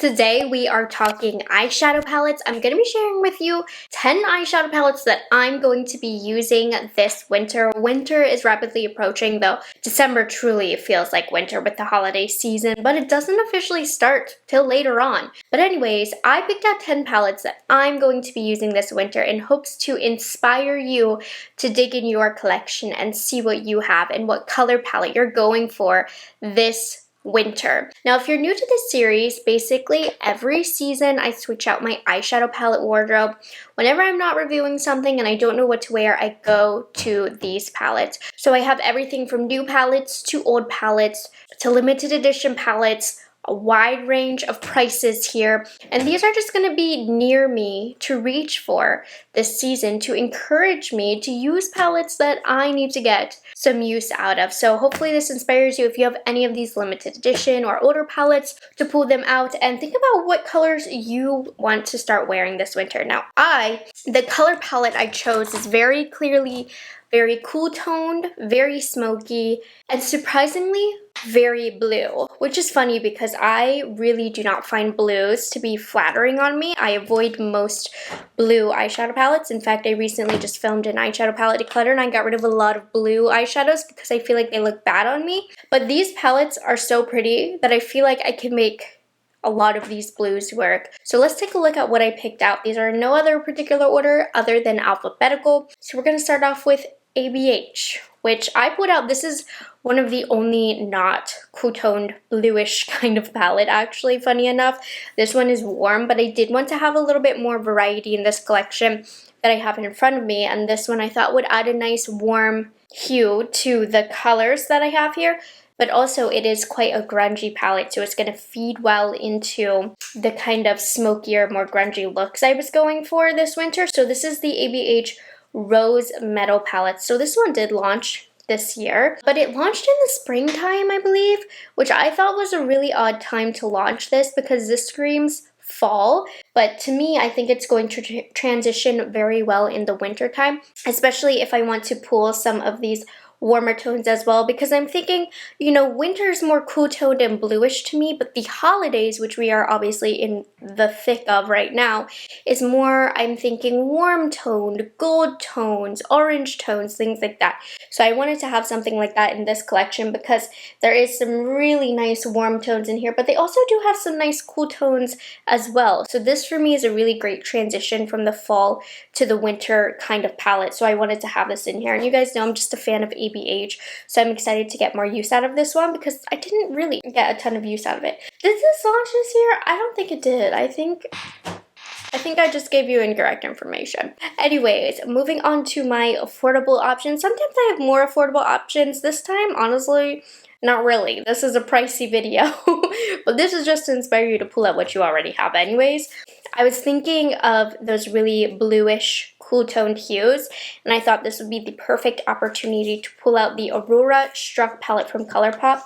Today we are talking eyeshadow palettes. I'm going to be sharing with you 10 eyeshadow palettes that I'm going to be using this winter. Winter is rapidly approaching, though December truly feels like winter with the holiday season, but it doesn't officially start till later on. But anyways, I picked out 10 palettes that I'm going to be using this winter in hopes to inspire you to dig in your collection and see what you have and what color palette you're going for this winter. Now, if you're new to this series, basically every season I switch out my eyeshadow palette wardrobe. Whenever I'm not reviewing something and I don't know what to wear, I go to these palettes. So I have everything from new palettes to old palettes to limited edition palettes, a wide range of prices here, and these are just going to be near me to reach for this season to encourage me to use palettes that I need to get some use out of. So hopefully this inspires you if you have any of these limited edition or older palettes to pull them out and think about what colors you want to start wearing this winter. Now the color palette I chose is very clearly very cool toned, very smoky, and surprisingly very blue, which is funny because I really do not find blues to be flattering on me. I avoid most blue eyeshadow palettes. In fact, I recently just filmed an eyeshadow palette declutter and I got rid of a lot of blue eyeshadows because I feel like they look bad on me. But these palettes are so pretty that I feel like I can make a lot of these blues work. So let's take a look at what I picked out. These are in no other particular order other than alphabetical. So we're going to start off with ABH, which I put out. This is one of the only not cool-toned bluish kind of palette, actually, funny enough. This one is warm, but I did want to have a little bit more variety in this collection that I have in front of me, and this one I thought would add a nice warm hue to the colors that I have here. But also it is quite a grungy palette, so it's going to feed well into the kind of smokier, more grungy looks I was going for this winter. So this is the ABH Rose Metal palette. So this one did launch this year, but it launched in the springtime, I believe, which I thought was a really odd time to launch this because this screams fall, but to me I think it's going to transition very well in the winter time, especially if I want to pull some of these warmer tones as well, because I'm thinking, you know, winter is more cool toned and bluish to me, but the holidays, which we are obviously in the thick of right now, is more, I'm thinking, warm toned, gold tones, orange tones, things like that. So I wanted to have something like that in this collection because there is some really nice warm tones in here, but they also do have some nice cool tones as well. So this for me is a really great transition from the fall to the winter kind of palette. So I wanted to have this in here, and you guys know I'm just a fan of ABH, so I'm excited to get more use out of this one because I didn't really get a ton of use out of it. Did this launch this year? I don't think it did. I think I just gave you incorrect information. Anyways, moving on to my affordable options. Sometimes I have more affordable options. This time, honestly, not really. This is a pricey video, but this is just to inspire you to pull out what you already have anyways. I was thinking of those really bluish, cool-toned hues, and I thought this would be the perfect opportunity to pull out the Aurora Struck palette from Colourpop.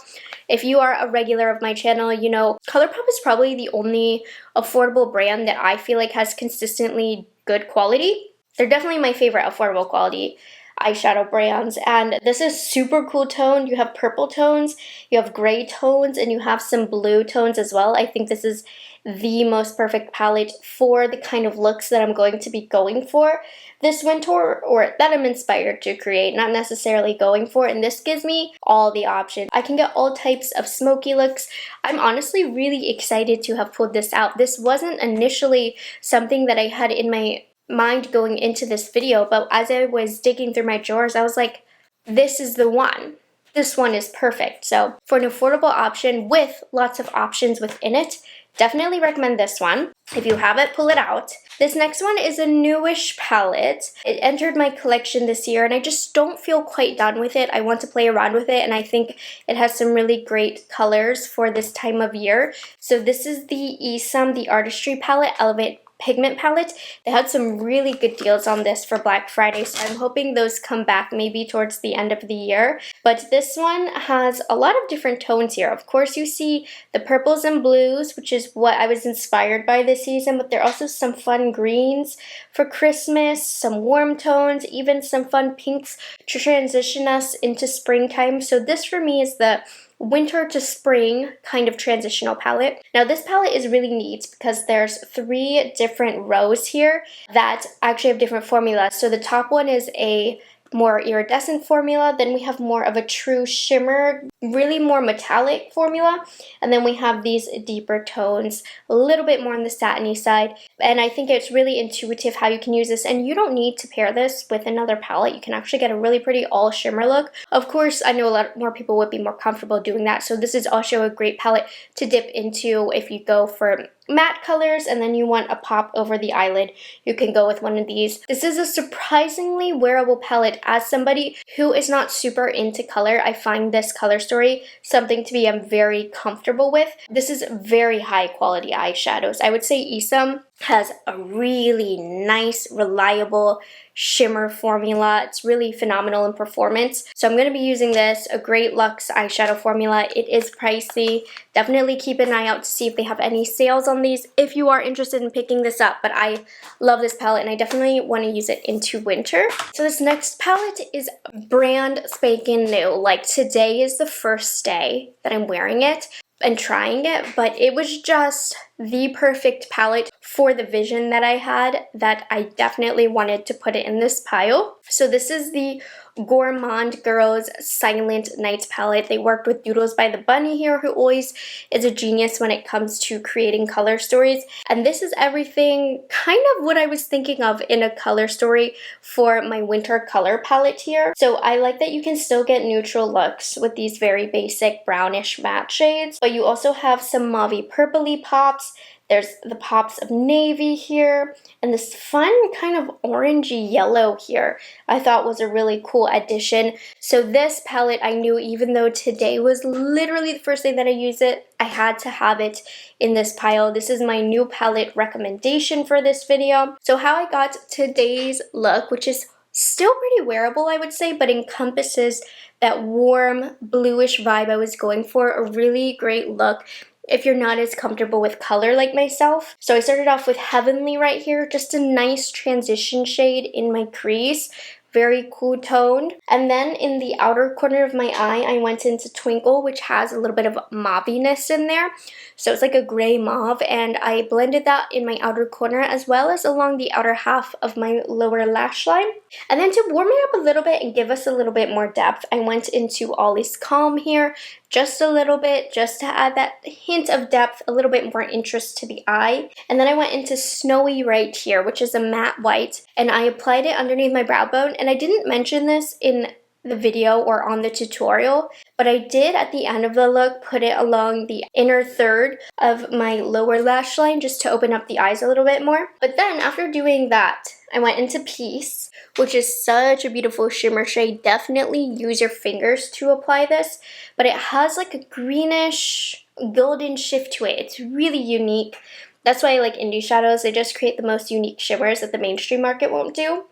If you are a regular of my channel, you know Colourpop is probably the only affordable brand that I feel like has consistently good quality. They're definitely my favorite affordable quality eyeshadow brands, and this is super cool toned. You have purple tones, you have gray tones, and you have some blue tones as well. I think this is the most perfect palette for the kind of looks that I'm going to be going for this winter, or that I'm inspired to create, not necessarily going for, and this gives me all the options. I can get all types of smoky looks. I'm honestly really excited to have pulled this out. This wasn't initially something that I had in my mind going into this video, but as I was digging through my drawers, I was like, this is the one. This one is perfect. So for an affordable option with lots of options within it, definitely recommend this one. If you have it, pull it out. This next one is a newish palette. It entered my collection this year and I just don't feel quite done with it. I want to play around with it and I think it has some really great colors for this time of year. So this is the Esum, the Artistry palette, Elevate Pigment palette. They had some really good deals on this for Black Friday, so I'm hoping those come back maybe towards the end of the year. But this one has a lot of different tones here. Of course, you see the purples and blues, which is what I was inspired by this season, but there are also some fun greens for Christmas, some warm tones, even some fun pinks to transition us into springtime. So this for me is the winter to spring kind of transitional palette. Now this palette is really neat because there's 3 different rows here that actually have different formulas. So the top one is a more iridescent formula, then we have more of a true shimmer, really more metallic formula, and then we have these deeper tones, a little bit more on the satiny side. And I think it's really intuitive how you can use this, and you don't need to pair this with another palette. You can actually get a really pretty all shimmer look. Of course, I know a lot more people would be more comfortable doing that, so this is also a great palette to dip into if you go for matte colors and then you want a pop over the eyelid. You can go with one of these. This is a surprisingly wearable palette. As somebody who is not super into color, I find this color story something to be very comfortable with. This is very high quality eyeshadows. I would say Esum has a really nice, reliable shimmer formula. It's really phenomenal in performance. So I'm going to be using this, a great luxe eyeshadow formula. It is pricey. Definitely keep an eye out to see if they have any sales on these if you are interested in picking this up. But I love this palette and I definitely want to use it into winter. So this next palette is brand spanking new. Like today is the first day that I'm wearing it and trying it, but it was just the perfect palette for the vision that I had, that I definitely wanted to put it in this pile. So this is the Gourmande Girls Silent Night palette. They worked with Doodles by the Bunny here, who always is a genius when it comes to creating color stories. And this is everything kind of what I was thinking of in a color story for my winter color palette here. So I like that you can still get neutral looks with these very basic brownish matte shades, but you also have some mauvey purpley pops. There's the pops of navy here, and this fun kind of orangey yellow here I thought was a really cool addition. So this palette, I knew even though today was literally the first day that I used it, I had to have it in this pile. This is my new palette recommendation for this video. So how I got today's look, which is still pretty wearable I would say, but encompasses that warm bluish vibe I was going for, a really great look if you're not as comfortable with color like myself. So I started off with Heavenly right here, just a nice transition shade in my crease. Very cool toned. And then in the outer corner of my eye, I went into Twinkle, which has a little bit of mauviness in there. So it's like a gray mauve, and I blended that in my outer corner as well as along the outer half of my lower lash line. And then to warm it up a little bit and give us a little bit more depth, I went into All Is Calm here, just a little bit, just to add that hint of depth, a little bit more interest to the eye. And then I went into Snowy right here, which is a matte white, and I applied it underneath my brow bone. And I didn't mention this in the video or on the tutorial, but I did at the end of the look put it along the inner third of my lower lash line just to open up the eyes a little bit more. But then after doing that, I went into Peace, which is such a beautiful shimmer shade. Definitely use your fingers to apply this, but it has like a greenish golden shift to it. It's really unique. That's why I like indie shadows. They just create the most unique shimmers that the mainstream market won't do.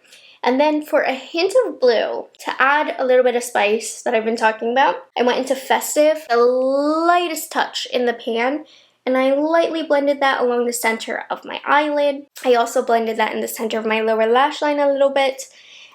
And then for a hint of blue, to add a little bit of spice that I've been talking about, I went into Festive, the lightest touch in the pan, and I lightly blended that along the center of my eyelid. I also blended that in the center of my lower lash line a little bit.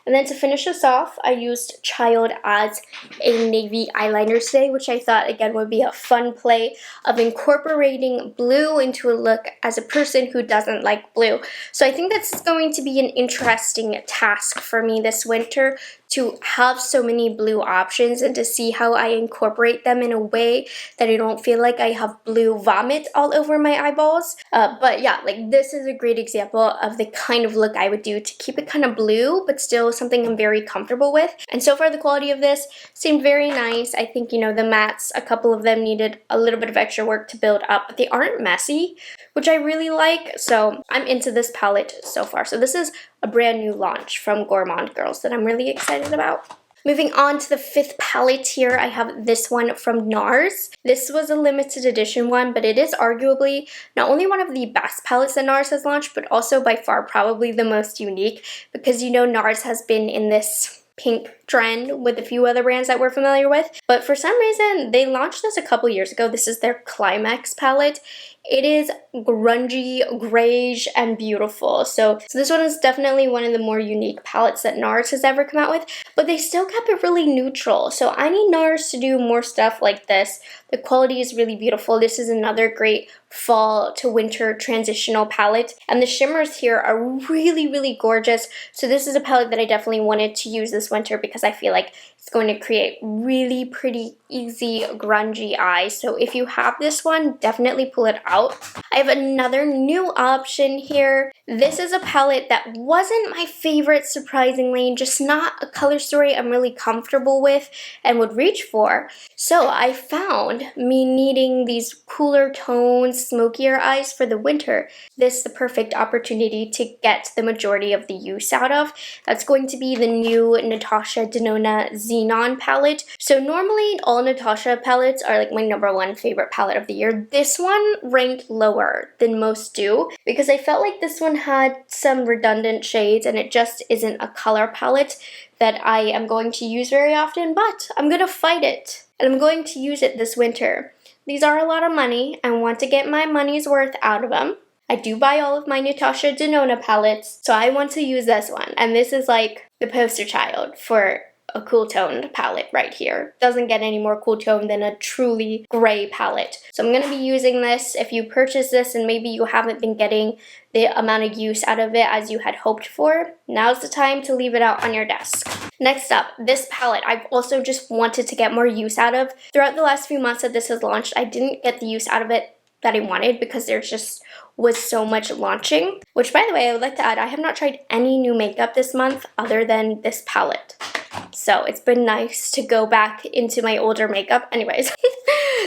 And then to finish this off, I used Child as a navy eyeliner today, which I thought, again, would be a fun play of incorporating blue into a look as a person who doesn't like blue. So I think that's going to be an interesting task for me this winter, to have so many blue options and to see how I incorporate them in a way that I don't feel like I have blue vomit all over my eyeballs. But yeah, like this is a great example of the kind of look I would do to keep it kind of blue, but still something I'm very comfortable with. And so far the quality of this seemed very nice. I think, you know, the mattes, a couple of them needed a little bit of extra work to build up, but they aren't messy, which I really like. So I'm into this palette so far. So this is a brand new launch from Gourmande Girls that I'm really excited about. Moving on to the 5th palette here, I have this one from Nars. This was a limited edition one, but it is arguably not only one of the best palettes that Nars has launched, but also by far probably the most unique, because you know Nars has been in this pink trend with a few other brands that we're familiar with, but for some reason they launched this a couple years ago. This is their Climax palette. It is grungy, grayish, and beautiful. So this one is definitely one of the more unique palettes that Nars has ever come out with, but they still kept it really neutral. So I need Nars to do more stuff like this. The quality is really beautiful. This is another great fall to winter transitional palette, and the shimmers here are really, really gorgeous. So this is a palette that I definitely wanted to use this winter because I feel like it's going to create really pretty, easy, grungy eyes. So if you have this one, definitely pull it out. I have another new option here. This is a palette that wasn't my favorite, surprisingly, just not a color story I'm really comfortable with and would reach for. So I found me needing these cooler tones, smokier eyes for the winter. This is the perfect opportunity to get the majority of the use out of. That's going to be the new Natasha Denona Xenon palette. So normally all Natasha palettes are like my #1 favorite palette of the year. This one ranked lower than most do because I felt like this one had some redundant shades and it just isn't a color palette that I am going to use very often, but I'm gonna fight it and I'm going to use it this winter. These are a lot of money. I want to get my money's worth out of them. I do buy all of my Natasha Denona palettes, so I want to use this one. And this is like the poster child for a cool toned palette right here. Doesn't get any more cool tone than a truly gray palette. So I'm going to be using this. If you purchase this and maybe you haven't been getting the amount of use out of it as you had hoped for, now's the time to leave it out on your desk. Next up, this palette I've also just wanted to get more use out of. Throughout the last few months that this has launched, I didn't get the use out of it that I wanted because there just was so much launching. Which, by the way, I would like to add, I have not tried any new makeup this month other than this palette. So it's been nice to go back into my older makeup. Anyways,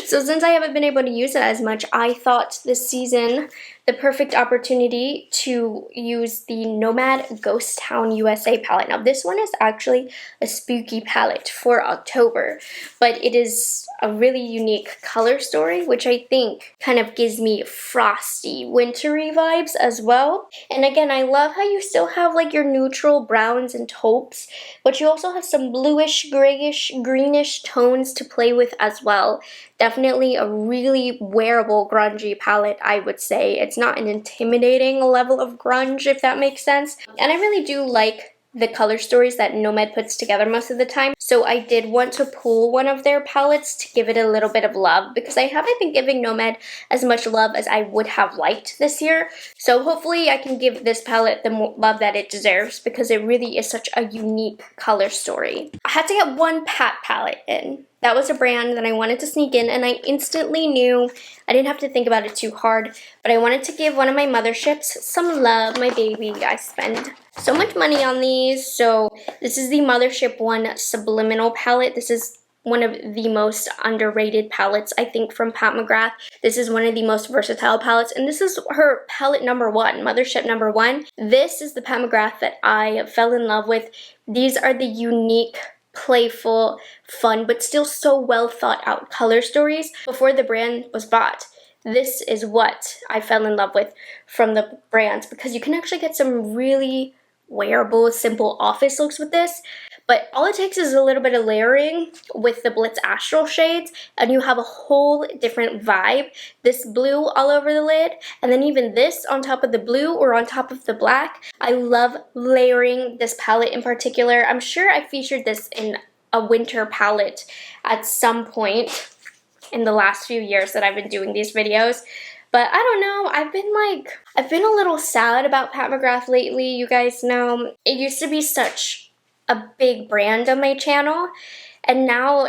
so since I haven't been able to use it as much, I thought this season the perfect opportunity to use the Nomad Ghost Town USA palette. Now this one is actually a spooky palette for October, but it is a really unique color story, which I think kind of gives me frosty, wintry vibes as well. And again, I love how you still have like your neutral browns and taupes, but you also have some bluish, grayish, greenish tones to play with as well. Definitely a really wearable grungy palette, I would say. It's not an intimidating level of grunge, if that makes sense. And I really do like the color stories that Nomad puts together most of the time. So I did want to pull one of their palettes to give it a little bit of love because I haven't been giving Nomad as much love as I would have liked this year. So hopefully I can give this palette the love that it deserves because it really is such a unique color story. I had to get one Pat palette in. That was a brand that I wanted to sneak in, and I instantly knew I didn't have to think about it too hard, but I wanted to give one of my motherships some love, my baby. I spend so much money on these. So this is the Mothership One Subliminal palette. This is one of the most underrated palettes, I think, from Pat McGrath. This is one of the most versatile palettes, and this is her palette #1, Mothership #1. This is the Pat McGrath that I fell in love with. These are the unique, playful, fun, but still so well thought out color stories before the brand was bought. This is what I fell in love with from the brands because you can actually get some really wearable, simple office looks with this. But all it takes is a little bit of layering with the Blitz Astral shades and you have a whole different vibe. This blue all over the lid and then even this on top of the blue or on top of the black. I love layering this palette in particular. I'm sure I featured this in a winter palette at some point in the last few years that I've been doing these videos. But I don't know, I've been a little sad about Pat McGrath lately. You guys know, it used to be such a big brand on my channel, and now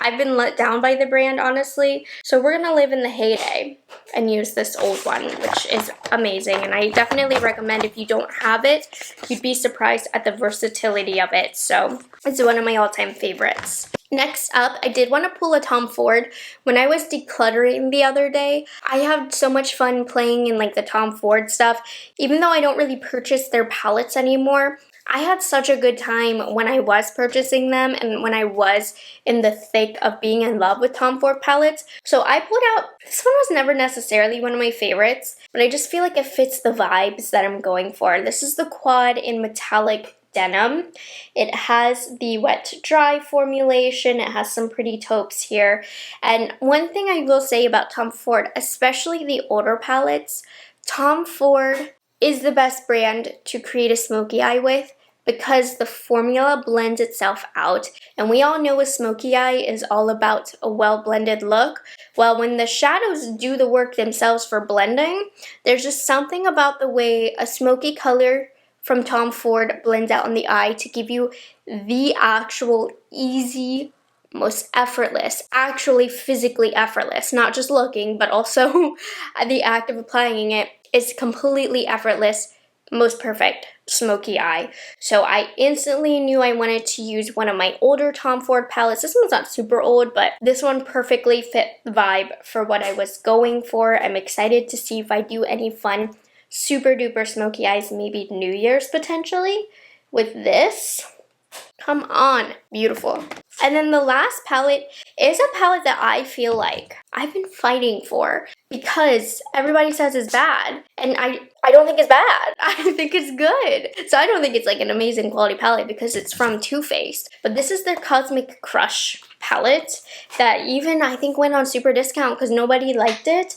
I've been let down by the brand, honestly. So we're gonna live in the heyday and use this old one, which is amazing, and I definitely recommend if you don't have it, you'd be surprised at the versatility of it. So it's one of my all-time favorites. Next up, I did want to pull a Tom Ford. When I was decluttering the other day, I had so much fun playing in like the Tom Ford stuff. Even though I don't really purchase their palettes anymore, I had such a good time when I was purchasing them and when I was in the thick of being in love with Tom Ford palettes. So I pulled out, this one was never necessarily one of my favorites, but I just feel like it fits the vibes that I'm going for. This is the Quad in Metallic denim. It has the wet to dry formulation. It has some pretty taupes here. And one thing I will say about Tom Ford, especially the older palettes, Tom Ford is the best brand to create a smoky eye with because the formula blends itself out. And we all know a smoky eye is all about a well-blended look. Well, when the shadows do the work themselves for blending, there's just something about the way a smoky color from Tom Ford blends out on the eye to give you the actual easy, most effortless, actually physically effortless, not just looking, but also the act of applying it is completely effortless, most perfect smoky eye. So I instantly knew I wanted to use one of my older Tom Ford palettes. This one's not super old, but this one perfectly fit the vibe for what I was going for. I'm excited to see if I do any fun super duper smoky eyes, maybe New Year's potentially, with this. Come on, beautiful. And then the last palette is a palette that I feel like I've been fighting for because everybody says it's bad, and I don't think it's bad. I think it's good. So I don't think it's like an amazing quality palette because it's from Too Faced, but this is their Cosmic Crush palette that even I think went on super discount because nobody liked it.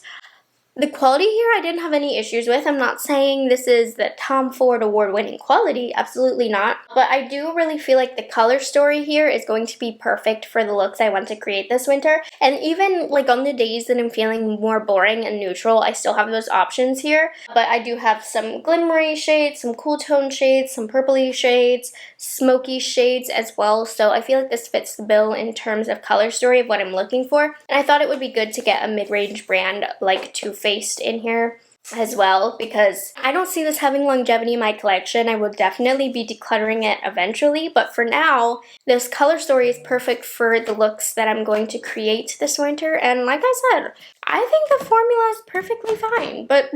The quality here I didn't have any issues with. I'm not saying this is the Tom Ford award-winning quality, absolutely not. But I do really feel like the color story here is going to be perfect for the looks I want to create this winter. And even like on the days that I'm feeling more boring and neutral, I still have those options here. But I do have some glimmery shades, some cool tone shades, some purpley shades, smoky shades as well. So I feel like this fits the bill in terms of color story of what I'm looking for. And I thought it would be good to get a mid-range brand like Too Faced in here as well because I don't see this having longevity in my collection. I will definitely be decluttering it eventually, but for now, this color story is perfect for the looks that I'm going to create this winter. And like I said, I think the formula is perfectly fine, but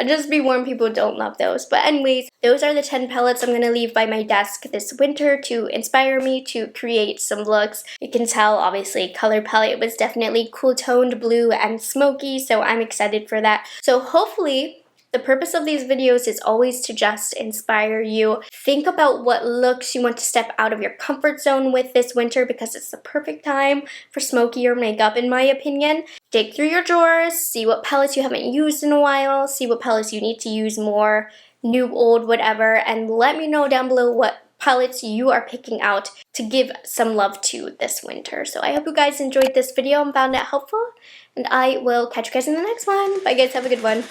just be warned, people don't love those. But anyways, those are the 10 palettes I'm going to leave by my desk this winter to inspire me to create some looks. You can tell, obviously, color palette was definitely cool toned blue and smoky, so I'm excited for that. So hopefully, the purpose of these videos is always to just inspire you. Think about what looks you want to step out of your comfort zone with this winter because it's the perfect time for smokier makeup in my opinion. Dig through your drawers, see what palettes you haven't used in a while, see what palettes you need to use more, new, old, whatever, and let me know down below what palettes you are picking out to give some love to this winter. So I hope you guys enjoyed this video and found it helpful, and I will catch you guys in the next one. Bye guys, have a good one.